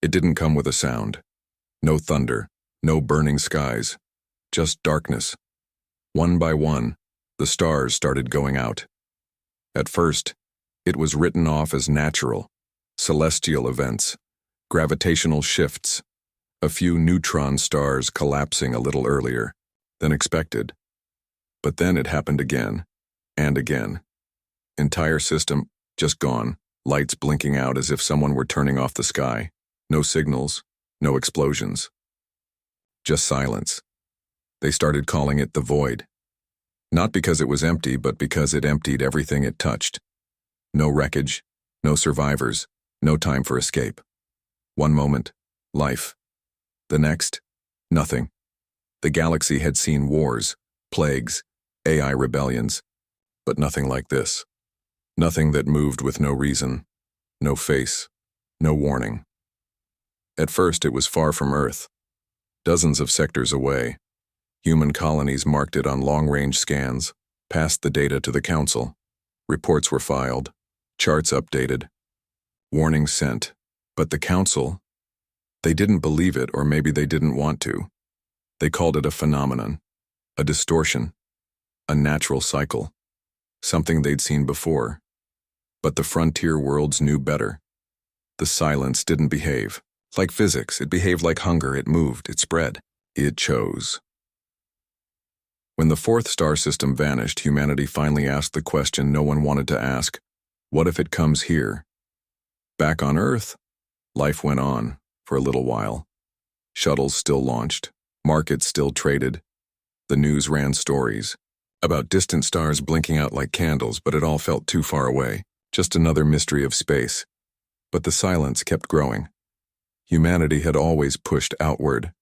It didn't come with a sound. No thunder, no burning skies, just darkness. One by one, the stars started going out. At first, it was written off as natural, celestial events, gravitational shifts, a few neutron stars collapsing a little earlier than expected. But then it happened again, and again. Entire system just gone, lights blinking out as if someone were turning off the sky. No signals, no explosions. Just silence. They started calling it the void. Not because it was empty, but because it emptied everything it touched. No wreckage, no survivors, no time for escape. One moment, life. The next, nothing. The galaxy had seen wars, plagues, AI rebellions, but nothing like this. Nothing that moved with no reason, no face, no warning. At first it was far from Earth, dozens of sectors away. Human colonies marked it on long-range scans, passed the data to the Council. Reports were filed, charts updated, warnings sent. But the Council, they didn't believe it, or maybe they didn't want to. They called it a phenomenon, a distortion, a natural cycle, something they'd seen before. But the frontier worlds knew better. The silence didn't behave like physics. It behaved like hunger. It moved, it spread, it chose. When the fourth star system vanished, humanity finally asked the question no one wanted to ask. What if it comes here? Back on Earth, life went on for a little while. Shuttles still launched, markets still traded. The news ran stories about distant stars blinking out like candles, but it all felt too far away, just another mystery of space. But the silence kept growing. Humanity had always pushed outward.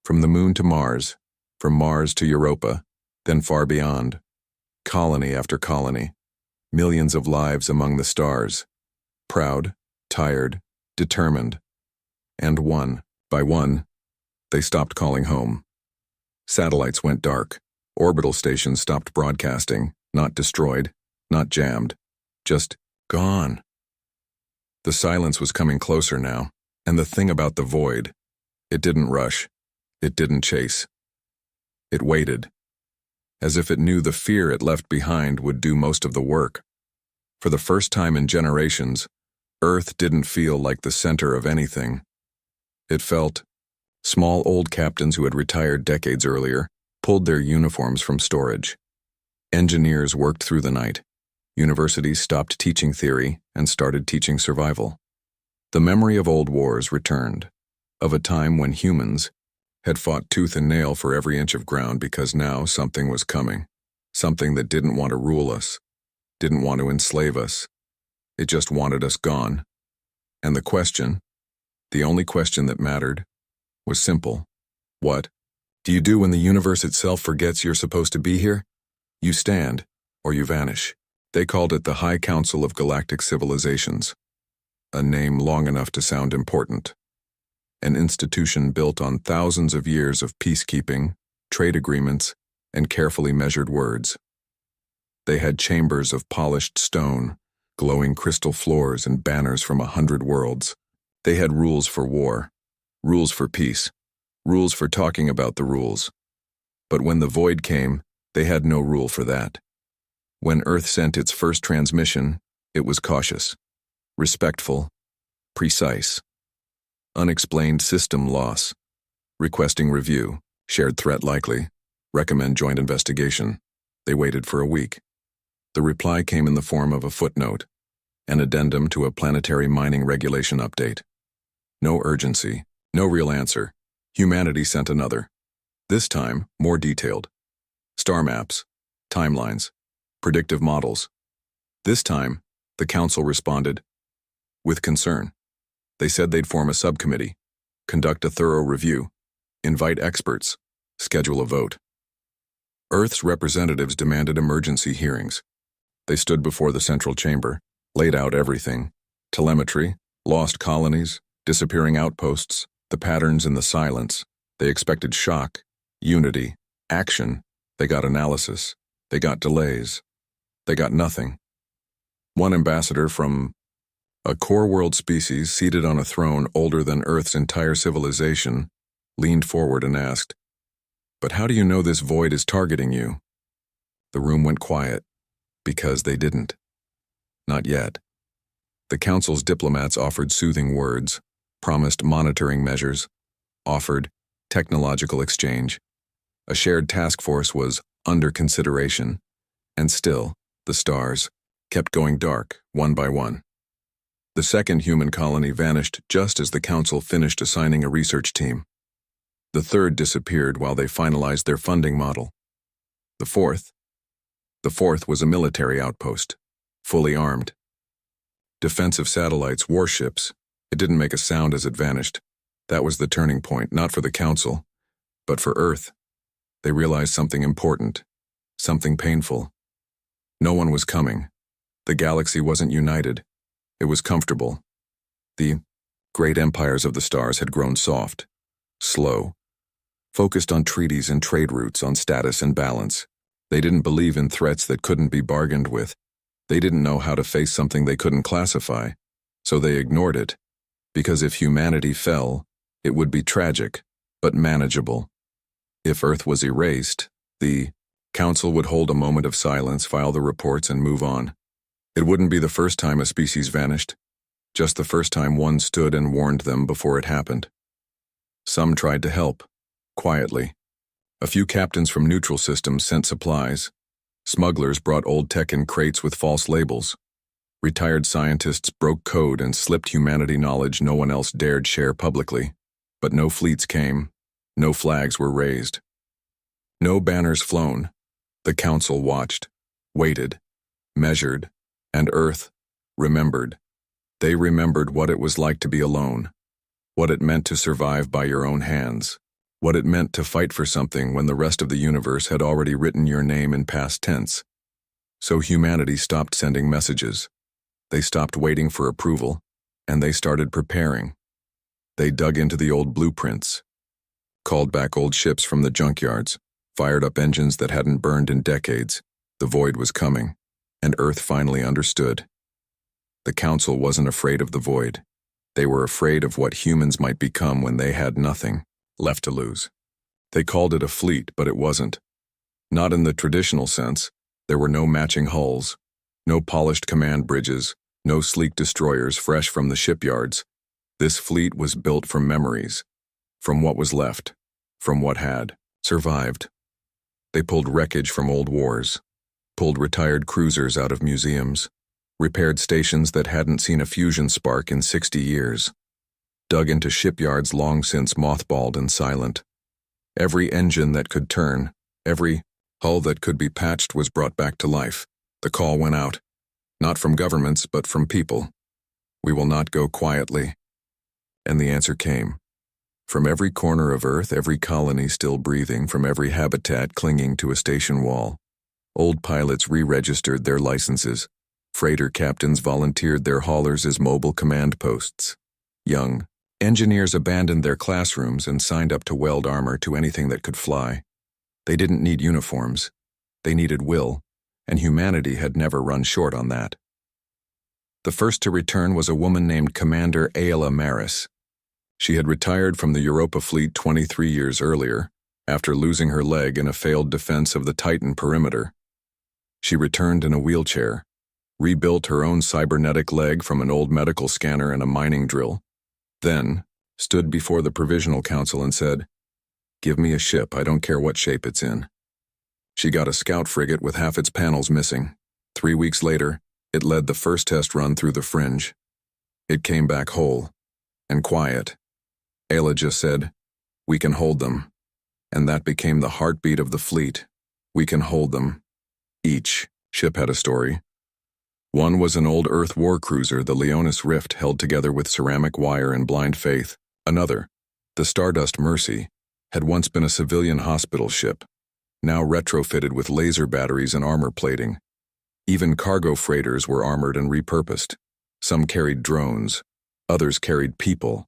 From the moon to Mars, from Mars to Europa, then far beyond. Colony after colony, millions of lives among the stars. Proud, tired, determined. And one by one, they stopped calling home. Satellites went dark. Orbital stations stopped broadcasting, not destroyed, not jammed, just gone. The silence was coming closer now, and the thing about the void, it didn't rush, it didn't chase. It waited, as if it knew the fear it left behind would do most of the work. For the first time in generations, Earth didn't feel like the center of anything. It felt small old captains who had retired decades earlier pulled their uniforms from storage. Engineers worked through the night. Universities stopped teaching theory and started teaching survival. The memory of old wars returned, of a time when humans had fought tooth and nail for every inch of ground because now something was coming, something that didn't want to rule us, didn't want to enslave us. It just wanted us gone. And the question, the only question that mattered, was simple. What do you do when the universe itself forgets you're supposed to be here? You stand, or you vanish. They called it the High Council of Galactic Civilizations, a name long enough to sound important. An institution built on thousands of years of peacekeeping, trade agreements, and carefully measured words. They had chambers of polished stone, glowing crystal floors, and banners from 100 worlds. They had rules for war, rules for peace, rules for talking about the rules. But when the void came, they had no rule for that. When Earth sent its first transmission, it was cautious, respectful, precise. Unexplained system loss. Requesting review. Shared threat likely. Recommend joint investigation. They waited for a week. The reply came in the form of a footnote, an addendum to a planetary mining regulation update. No urgency, no real answer. Humanity sent another. This time, more detailed. Star maps, timelines, predictive models. This time, the Council responded with concern. They said they'd form a subcommittee, conduct a thorough review, invite experts, schedule a vote. Earth's representatives demanded emergency hearings. They stood before the central chamber, laid out everything: telemetry, lost colonies, disappearing outposts, the patterns in the silence. They expected shock, unity, action. They got analysis. They got delays. They got nothing. One ambassador from A core world species seated on a throne older than Earth's entire civilization leaned forward and asked, "But how do you know this void is targeting you?" The room went quiet, because they didn't. Not yet. The Council's diplomats offered soothing words, promised monitoring measures, offered technological exchange. A shared task force was under consideration, and still, the stars kept going dark, one by one. The second human colony vanished just as the Council finished assigning a research team. The third disappeared while they finalized their funding model. The fourth was a military outpost, fully armed. Defensive satellites, warships. It didn't make a sound as it vanished. That was the turning point, not for the Council, but for Earth. They realized something important, something painful. No one was coming. The galaxy wasn't united. It was comfortable. The great empires of the stars had grown soft, slow, focused on treaties and trade routes, on status and balance. They didn't believe in threats that couldn't be bargained with. They didn't know how to face something they couldn't classify, so they ignored it, because if humanity fell, it would be tragic, but manageable. If Earth was erased, the Council would hold a moment of silence, file the reports, and move on. It wouldn't be the first time a species vanished, just the first time one stood and warned them before it happened. Some tried to help, quietly. A few captains from neutral systems sent supplies. Smugglers brought old tech in crates with false labels. Retired scientists broke code and slipped humanity knowledge no one else dared share publicly. But no fleets came. No flags were raised. No banners flown. The Council watched, waited, measured, and Earth remembered. They remembered what it was like to be alone, what it meant to survive by your own hands, what it meant to fight for something when the rest of the universe had already written your name in past tense. So humanity stopped sending messages. They stopped waiting for approval, and they started preparing. They dug into the old blueprints, called back old ships from the junkyards, fired up engines that hadn't burned in decades. The void was coming, and Earth finally understood. The Council wasn't afraid of the void. They were afraid of what humans might become when they had nothing left to lose. They called it a fleet, but it wasn't. Not in the traditional sense. There were no matching hulls, no polished command bridges, no sleek destroyers fresh from the shipyards. This fleet was built from memories, from what was left, from what had survived. They pulled wreckage from old wars, pulled retired cruisers out of museums, repaired stations that hadn't seen a fusion spark in 60 years, dug into shipyards long since mothballed and silent. Every engine that could turn, every hull that could be patched was brought back to life. The call went out, not from governments, but from people. We will not go quietly. And the answer came. From every corner of Earth, every colony still breathing, from every habitat clinging to a station wall. Old pilots re-registered their licenses. Freighter captains volunteered their haulers as mobile command posts. Young engineers abandoned their classrooms and signed up to weld armor to anything that could fly. They didn't need uniforms. They needed will, and humanity had never run short on that. The first to return was a woman named Commander Ayla Maris. She had retired from the Europa fleet 23 years earlier, after losing her leg in a failed defense of the Titan perimeter. She returned in a wheelchair, rebuilt her own cybernetic leg from an old medical scanner and a mining drill, then stood before the Provisional Council and said, "Give me a ship, I don't care what shape it's in." She got a scout frigate with half its panels missing. 3 weeks later, it led the first test run through the fringe. It came back whole and quiet. Ayla just said, "We can hold them." And that became the heartbeat of the fleet. We can hold them. Each ship had a story. One was an old Earth war cruiser, the Leonis Rift, held together with ceramic wire and blind faith. Another, the Stardust Mercy, had once been a civilian hospital ship, now retrofitted with laser batteries and armor plating. Even cargo freighters were armored and repurposed. Some carried drones, others carried people.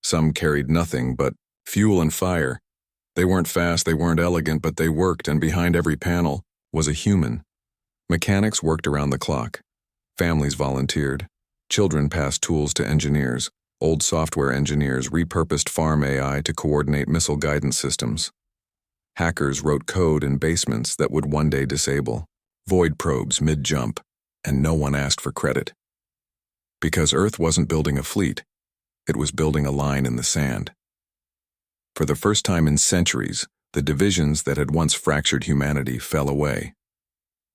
Some carried nothing but fuel and fire. They weren't fast, they weren't elegant, but they worked, and behind every panel was a human. Mechanics worked around the clock. Families volunteered. Children passed tools to engineers. Old software engineers repurposed farm AI to coordinate missile guidance systems. Hackers wrote code in basements that would one day disable void probes mid-jump, and no one asked for credit. Because Earth wasn't building a fleet, it was building a line in the sand. For the first time in centuries, the divisions that had once fractured humanity fell away.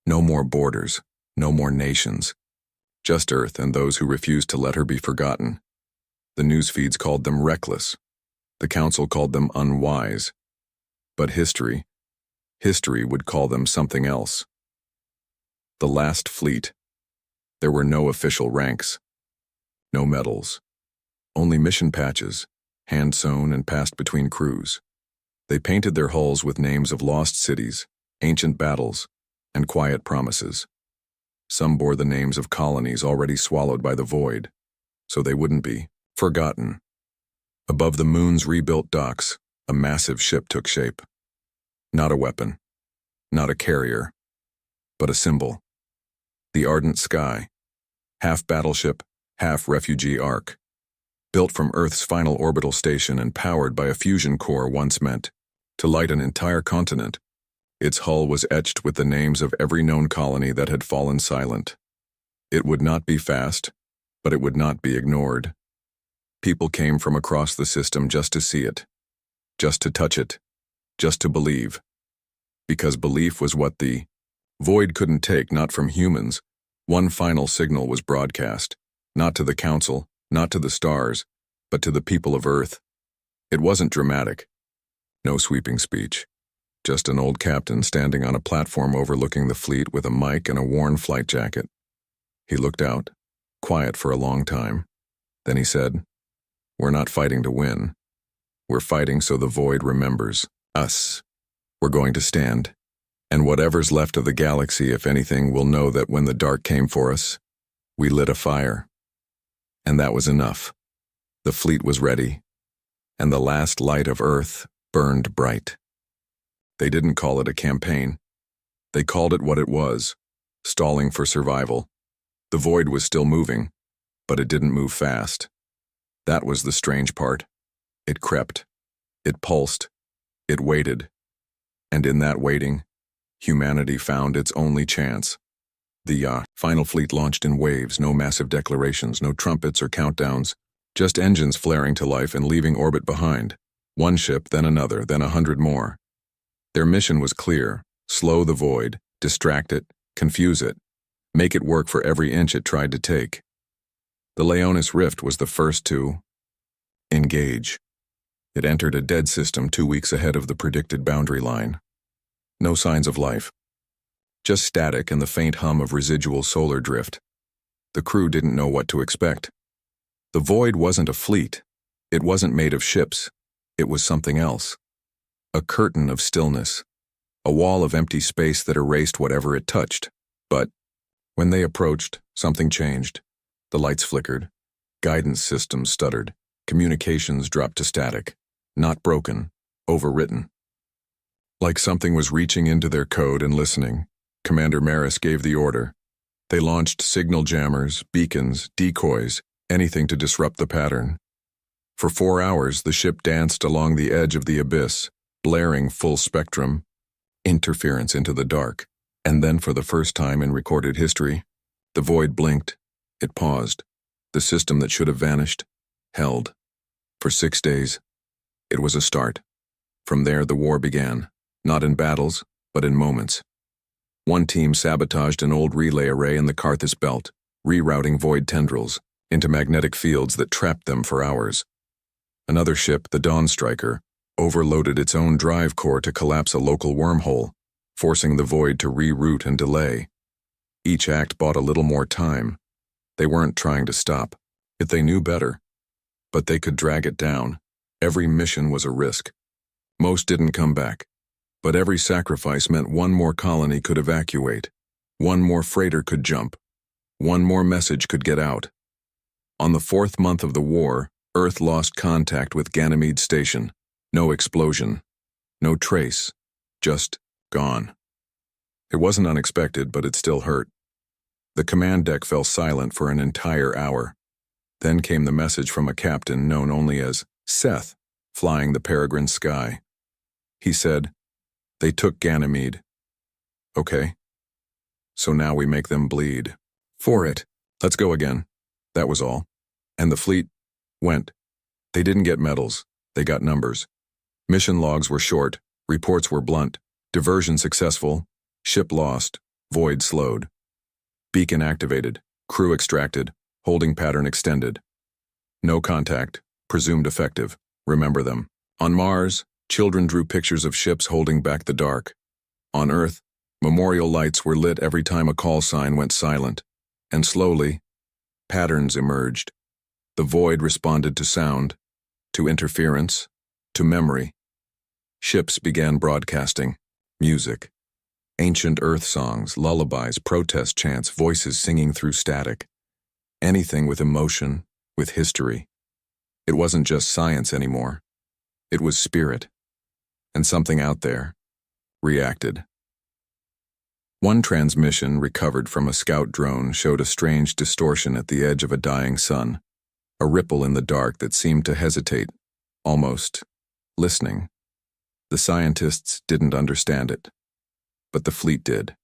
No more borders, no more nations. Just Earth and those who refused to let her be forgotten. The news feeds called them reckless. The council called them unwise. But history would call them something else. The last fleet. There were no official ranks. No medals. Only mission patches, hand-sewn and passed between crews. They painted their hulls with names of lost cities, ancient battles, and quiet promises. Some bore the names of colonies already swallowed by the void, so they wouldn't be forgotten. Above the moon's rebuilt docks, a massive ship took shape. Not a weapon, not a carrier, but a symbol. The Ardent Sky, half battleship, half refugee ark. Built from Earth's final orbital station and powered by a fusion core once meant to light an entire continent. Its hull was etched with the names of every known colony that had fallen silent. It would not be fast, but it would not be ignored. People came from across the system just to see it, just to touch it, just to believe. Because belief was what the void couldn't take, not from humans. One final signal was broadcast, not to the council, not to the stars, but to the people of Earth. It wasn't dramatic. No sweeping speech. Just an old captain standing on a platform overlooking the fleet with a mic and a worn flight jacket. He looked out, quiet for a long time. Then he said, "We're not fighting to win. We're fighting so the void remembers us. We're going to stand. And whatever's left of the galaxy, if anything, will know that when the dark came for us, we lit a fire. And that was enough. The fleet was ready, and the last light of Earth burned bright." They didn't call it a campaign. They called it what it was, stalling for survival. The void was still moving, but it didn't move fast. That was the strange part. It crept. It pulsed. It waited. And in that waiting, humanity found its only chance. The final fleet launched in waves, no massive declarations, no trumpets or countdowns, just engines flaring to life and leaving orbit behind. One ship, then another, then 100 more. Their mission was clear: slow the void, distract it, confuse it, make it work for every inch it tried to take. The Leonis Rift was the first to engage. It entered a dead system 2 weeks ahead of the predicted boundary line. No signs of life. Just static and the faint hum of residual solar drift. The crew didn't know what to expect. The void wasn't a fleet. It wasn't made of ships. It was something else. A curtain of stillness. A wall of empty space that erased whatever it touched. But when they approached, something changed. The lights flickered. Guidance systems stuttered. Communications dropped to static. Not broken, overwritten. Like something was reaching into their code and listening, Commander Maris gave the order. They launched signal jammers, beacons, decoys, anything to disrupt the pattern. For 4 hours, the ship danced along the edge of the abyss, blaring full spectrum, interference into the dark. And then, for the first time in recorded history, the void blinked. It paused. The system that should have vanished held. For 6 days. It was a start. From there, the war began, not in battles, but in moments. One team sabotaged an old relay array in the Karthus belt, rerouting void tendrils into magnetic fields that trapped them for hours. Another ship, the Dawn Striker, overloaded its own drive core to collapse a local wormhole, forcing the void to reroute and delay. Each act bought a little more time. They weren't trying to stop. Yet they knew better. But they could drag it down. Every mission was a risk. Most didn't come back. But every sacrifice meant one more colony could evacuate. One more freighter could jump. One more message could get out. On the 4th month of the war, Earth lost contact with Ganymede Station. No explosion. No trace. Just gone. It wasn't unexpected, but it still hurt. The command deck fell silent for an entire hour. Then came the message from a captain known only as Seth, flying the Peregrine sky. He said, "They took Ganymede." Okay. So now we make them bleed. For it. Let's go again. That was all. And the fleet went. They didn't get medals. They got numbers. Mission logs were short. Reports were blunt. Diversion successful. Ship lost. Void slowed. Beacon activated. Crew extracted. Holding pattern extended. No contact. Presumed effective. Remember them. On Mars, children drew pictures of ships holding back the dark. On Earth, memorial lights were lit every time a call sign went silent. And slowly, patterns emerged. The void responded to sound, to interference, to memory. Ships began broadcasting. Music. Ancient Earth songs, lullabies, protest chants, voices singing through static. Anything with emotion, with history. It wasn't just science anymore. It was spirit. And something out there reacted. One transmission recovered from a scout drone showed a strange distortion at the edge of a dying sun, a ripple in the dark that seemed to hesitate, almost listening. The scientists didn't understand it, but the fleet did.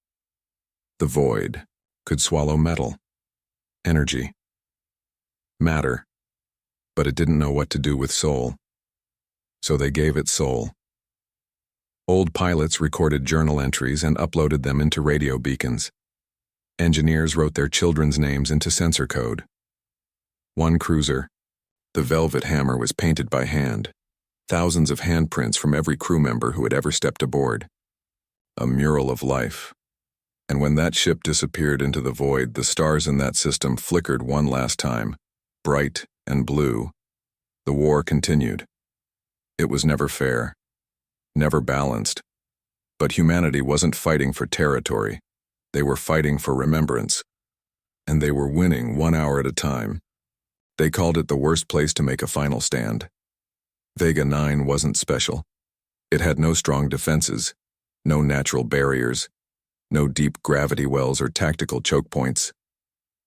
The void could swallow metal, energy, matter, but it didn't know what to do with soul. So they gave it soul. Old pilots recorded journal entries and uploaded them into radio beacons. Engineers wrote their children's names into sensor code. One cruiser, the Velvet Hammer, was painted by hand. Thousands of handprints from every crew member who had ever stepped aboard. A mural of life. And when that ship disappeared into the void, the stars in that system flickered one last time, bright and blue. The war continued. It was never fair, never balanced. But humanity wasn't fighting for territory. They were fighting for remembrance. And they were winning 1 hour at a time. They called it the worst place to make a final stand. Vega 9 wasn't special. It had no strong defenses, no natural barriers, no deep gravity wells or tactical choke points.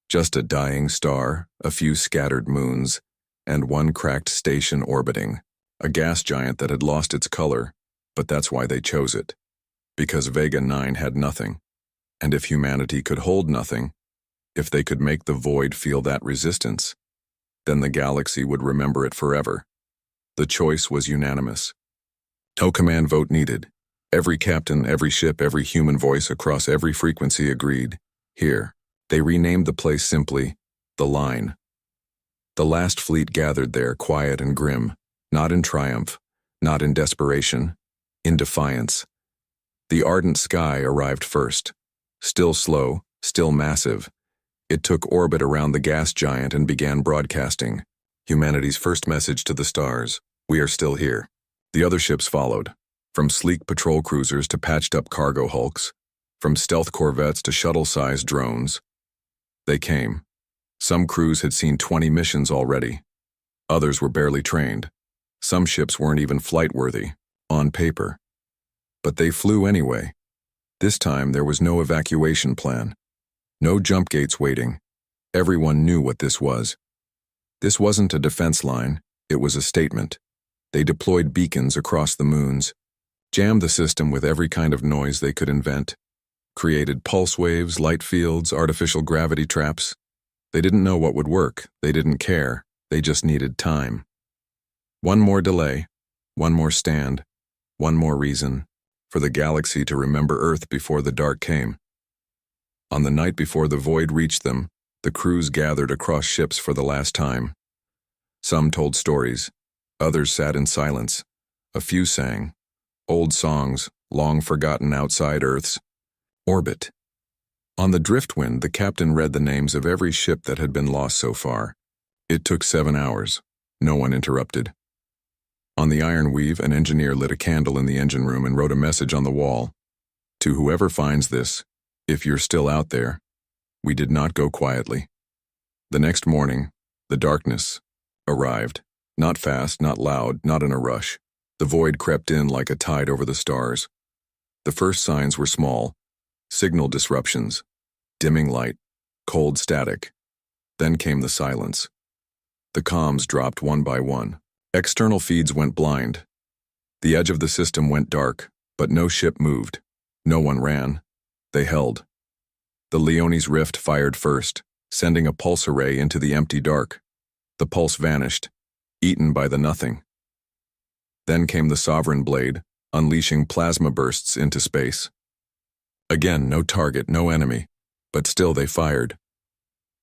Just a dying star, a few scattered moons, and one cracked station orbiting, a gas giant that had lost its color, but that's why they chose it. Because Vega 9 had nothing. And if humanity could hold nothing, if they could make the void feel that resistance, then the galaxy would remember it forever. The choice was unanimous. No command vote needed. Every captain, every ship, every human voice across every frequency agreed. Here. They renamed the place simply, The Line. The last fleet gathered there, quiet and grim, not in triumph, not in desperation, in defiance. The ardent sky arrived first. Still slow, still massive. It took orbit around the gas giant and began broadcasting. Humanity's first message to the stars: we are still here. The other ships followed, from sleek patrol cruisers to patched-up cargo hulks, from stealth corvettes to shuttle-sized drones. They came. Some crews had seen 20 missions already. Others were barely trained. Some ships weren't even flight-worthy, on paper. But they flew anyway. This time there was no evacuation plan. No jump gates waiting. Everyone knew what this was. This wasn't a defense line, it was a statement. They deployed beacons across the moons, jammed the system with every kind of noise they could invent, created pulse waves, light fields, artificial gravity traps. They didn't know what would work, they didn't care, they just needed time. One more delay, one more stand, one more reason for the galaxy to remember Earth before the dark came. On the night before the void reached them, the crews gathered across ships for the last time. Some told stories, others sat in silence. A few sang, old songs, long forgotten outside Earth's orbit. On the driftwind, the captain read the names of every ship that had been lost so far. It took 7 hours. No one interrupted. On the iron weave, an engineer lit a candle in the engine room and wrote a message on the wall. To whoever finds this, if you're still out there, we did not go quietly. The next morning, the darkness arrived. Not fast, not loud, not in a rush. The void crept in like a tide over the stars. The first signs were small. Signal disruptions, dimming light, Cold static. Then came the silence. The comms dropped one by one. External feeds went blind. The edge of the system went dark, but no ship moved. No one ran. They held. The Leone's rift fired first, sending a pulse array into the empty dark. The pulse vanished, eaten by the nothing. Then came the Sovereign Blade, unleashing plasma bursts into space. Again, no target, no enemy, but still they fired.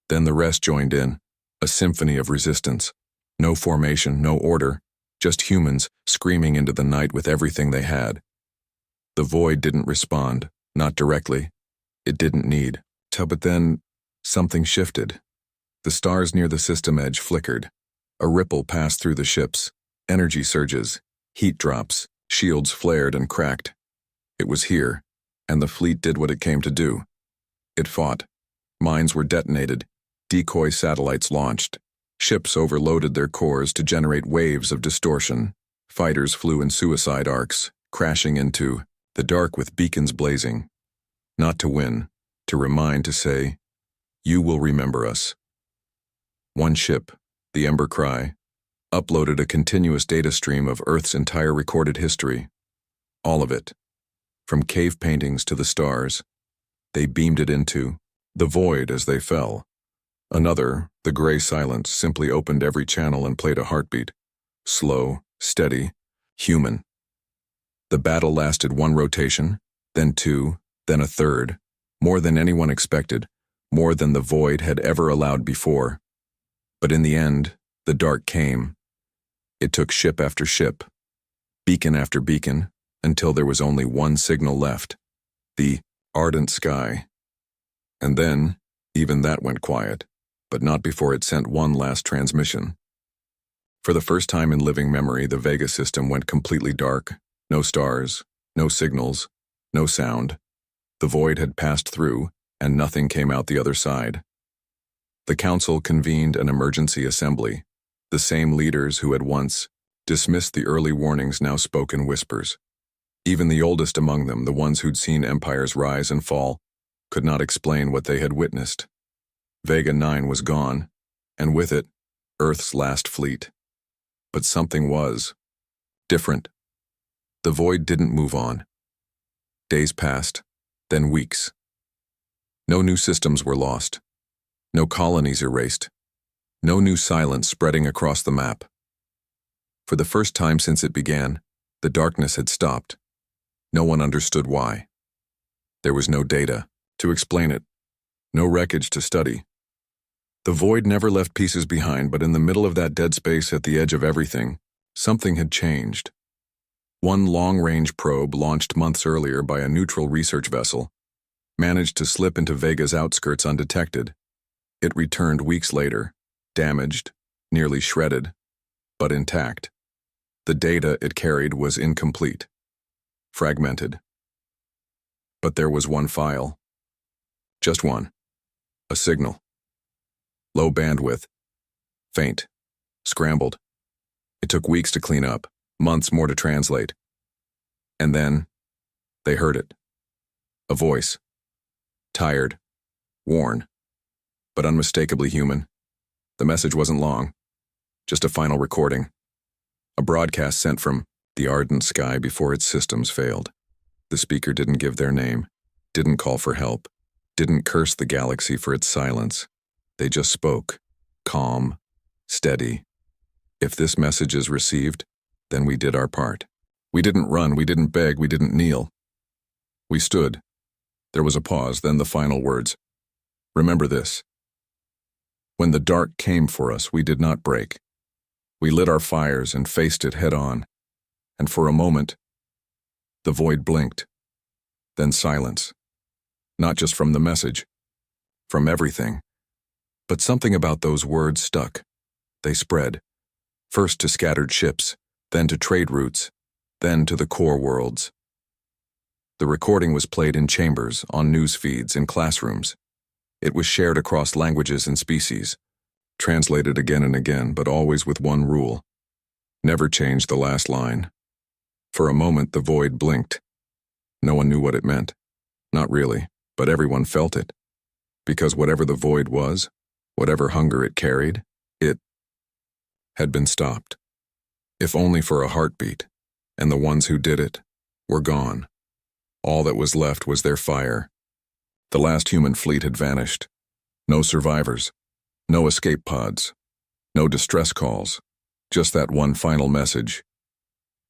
Then the rest joined in, a symphony of resistance. No formation, no order, just humans screaming into the night with everything they had. The void didn't respond, not directly. It didn't need to, but then something shifted. The stars near the system edge flickered. A ripple passed through the ships. Energy surges, heat drops, shields flared and cracked. It was here, and the fleet did what it came to do. It fought. Mines were detonated. Decoy satellites launched. Ships overloaded their cores to generate waves of distortion. Fighters flew in suicide arcs, crashing into the dark with beacons blazing. Not to win, to remind, to say, "You will remember us." One ship, the Ember Cry, uploaded a continuous data stream of Earth's entire recorded history. All of it. From cave paintings to the stars. They beamed it into the void as they fell. Another, the gray silence, simply opened every channel and played a heartbeat. Slow, steady, human. The battle lasted one rotation, then two, then a third. More than anyone expected, more than the void had ever allowed before. But in the end, the dark came. It took ship after ship, beacon after beacon, until there was only one signal left, the ardent sky. And then, even that went quiet, but not before it sent one last transmission. For the first time in living memory, the Vega system went completely dark. No stars, no signals, no sound. The void had passed through, and nothing came out the other side. The council convened an emergency assembly. The same leaders who had once dismissed the early warnings now spoke in whispers. Even the oldest among them, the ones who'd seen empires rise and fall, could not explain what they had witnessed. Vega 9 was gone, and with it, Earth's last fleet. But something was different. The void didn't move on. Days passed, then weeks. No new systems were lost. No colonies erased. No new silence spreading across the map. For the first time since it began, the darkness had stopped. No one understood why. There was no data to explain it, no wreckage to study. The void never left pieces behind, but in the middle of that dead space at the edge of everything, something had changed. One long-range probe, launched months earlier by a neutral research vessel, managed to slip into Vega's outskirts undetected. It returned weeks later, damaged, nearly shredded, but intact. The data it carried was incomplete, fragmented. But there was one file. Just one. A signal. Low bandwidth. Faint. Scrambled. It took weeks to clean up, months more to translate. And then, they heard it. A voice. Tired. Worn. But unmistakably human. The message wasn't long. Just a final recording. A broadcast sent from the ardent sky before its systems failed. The speaker didn't give their name, didn't call for help, didn't curse the galaxy for its silence. They just spoke, calm, steady. If this message is received, then we did our part. We didn't run, we didn't beg, we didn't kneel. We stood. There was a pause, then the final words. Remember this. When the dark came for us, we did not break. We lit our fires and faced it head on. And for a moment, the void blinked. Then silence. Not just from the message, from everything. But something about those words stuck. They spread. First to scattered ships, then to trade routes, then to the core worlds. The recording was played in chambers, on news feeds, in classrooms. It was shared across languages and species, translated again and again, but always with one rule. Never change the last line. For a moment, the void blinked. No one knew what it meant. Not really, but everyone felt it. Because whatever the void was, whatever hunger it carried, it had been stopped. If only for a heartbeat, and the ones who did it were gone. All that was left was their fire. The last human fleet had vanished. No survivors, no escape pods, no distress calls, just that one final message.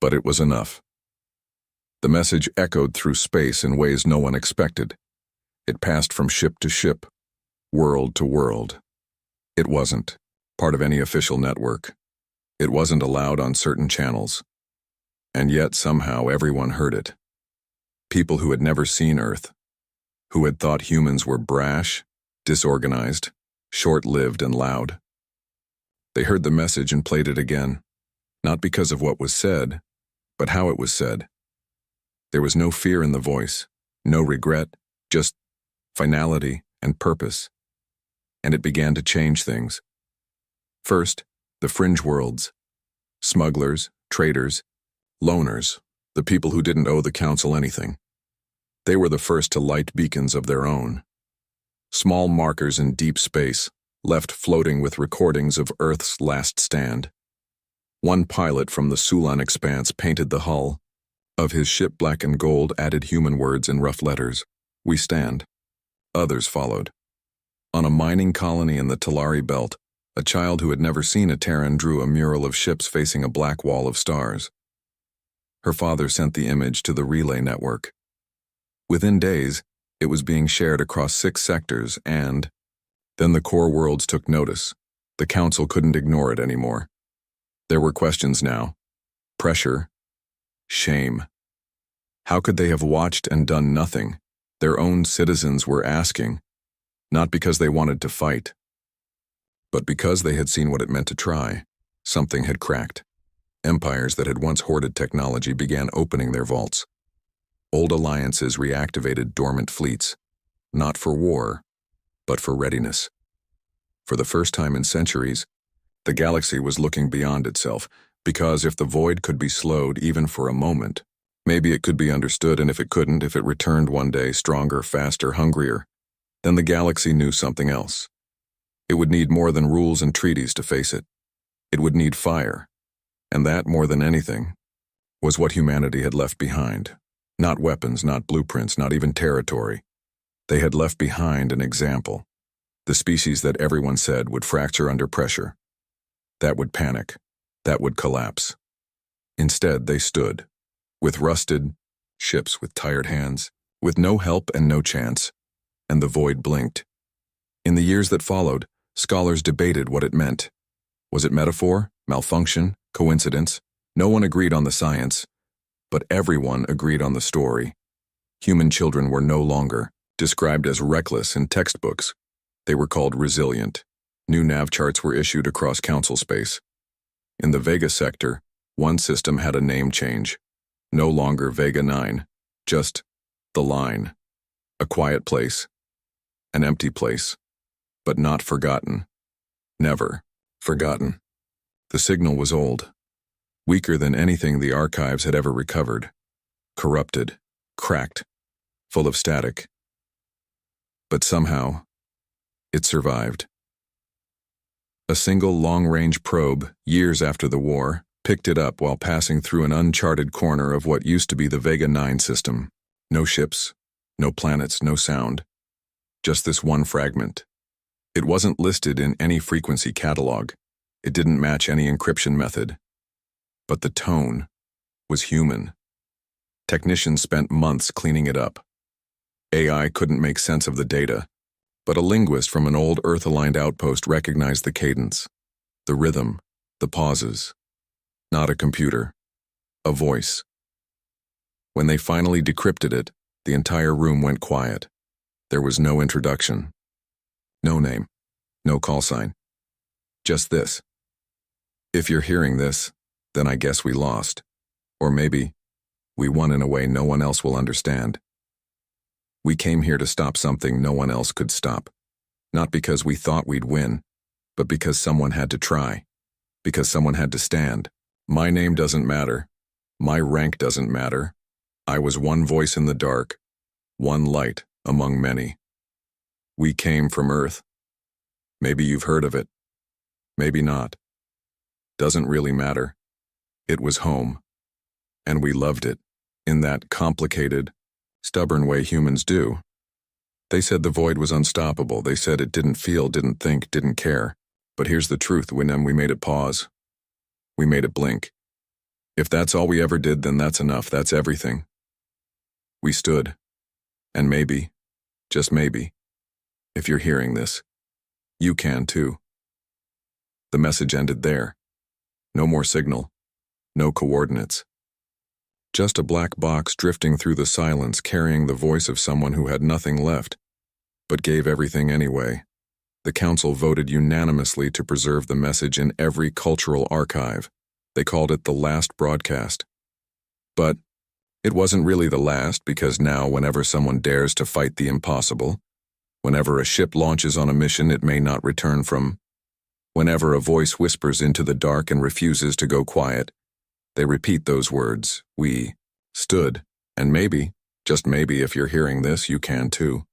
But it was enough. The message echoed through space in ways no one expected. It passed from ship to ship, world to world. It wasn't part of any official network. It wasn't allowed on certain channels. And yet somehow everyone heard it. People who had never seen Earth, who had thought humans were brash, disorganized, short-lived and loud. They heard the message and played it again, not because of what was said, but how it was said. There was no fear in the voice, no regret, just finality and purpose. And it began to change things. First, the fringe worlds. Smugglers, traders, loners, the people who didn't owe the council anything. They were the first to light beacons of their own. Small markers in deep space, left floating with recordings of Earth's last stand. One pilot from the Sulan expanse painted the hull of his ship black and gold, added human words in rough letters. We stand. Others followed. On a mining colony in the Talari Belt, a child who had never seen a Terran drew a mural of ships facing a black wall of stars. Her father sent the image to the relay network. Within days, it was being shared across 6 sectors and then the core worlds took notice. The council couldn't ignore it anymore. There were questions now. Pressure. Shame. How could they have watched and done nothing? Their own citizens were asking, not because they wanted to fight, but because they had seen what it meant to try. Something had cracked. Empires that had once hoarded technology began opening their vaults. Old alliances reactivated dormant fleets, not for war, but for readiness. For the first time in centuries, the galaxy was looking beyond itself, because if the void could be slowed even for a moment, maybe it could be understood, and if it couldn't, if it returned one day stronger, faster, hungrier, then the galaxy knew something else. It would need more than rules and treaties to face it. It would need fire. And that, more than anything, was what humanity had left behind. Not weapons, not blueprints, not even territory. They had left behind an example. The species that everyone said would fracture under pressure. That would panic. That would collapse. Instead, they stood, with rusted ships, with tired hands, with no help and no chance, and the void blinked. In the years that followed, scholars debated what it meant. Was it metaphor, malfunction, coincidence? No one agreed on the science, but everyone agreed on the story. Human children were no longer described as reckless in textbooks. They were called resilient. New nav charts were issued across council space. In the Vega sector, one system had a name change. No longer Vega 9, just the line. A quiet place, an empty place, but not forgotten. Never forgotten. The signal was old, weaker than anything the archives had ever recovered, corrupted, cracked, full of static. But somehow, it survived. A single long-range probe, years after the war, picked it up while passing through an uncharted corner of what used to be the Vega 9 system. No ships, no planets, no sound. Just this one fragment. It wasn't listed in any frequency catalog. It didn't match any encryption method. But the tone was human. Technicians spent months cleaning it up. AI couldn't make sense of the data, but a linguist from an old Earth-aligned outpost recognized the cadence, the rhythm, the pauses. Not a computer, a voice. When they finally decrypted it, the entire room went quiet. There was no introduction, no name, no call sign. Just this. If you're hearing this, then I guess we lost. Or maybe we won in a way no one else will understand. We came here to stop something no one else could stop. Not because we thought we'd win, but because someone had to try. Because someone had to stand. My name doesn't matter. My rank doesn't matter. I was one voice in the dark, one light among many. We came from Earth. Maybe you've heard of it. Maybe not. Doesn't really matter. It was home. And we loved it, in that complicated, stubborn way humans do. They said the void was unstoppable. They said it didn't feel, didn't think, didn't care. But here's the truth, when we made it pause. We made it blink. If that's all we ever did, then that's enough. That's everything. We stood. And maybe, just maybe, if you're hearing this, you can too. The message ended there. No more signal. No coordinates. Just a black box drifting through the silence, carrying the voice of someone who had nothing left, but gave everything anyway. The council voted unanimously to preserve the message in every cultural archive. They called it the last broadcast. But it wasn't really the last, because now whenever someone dares to fight the impossible, whenever a ship launches on a mission it may not return from, whenever a voice whispers into the dark and refuses to go quiet, they repeat those words. We stood, and maybe, just maybe if you're hearing this, you can too.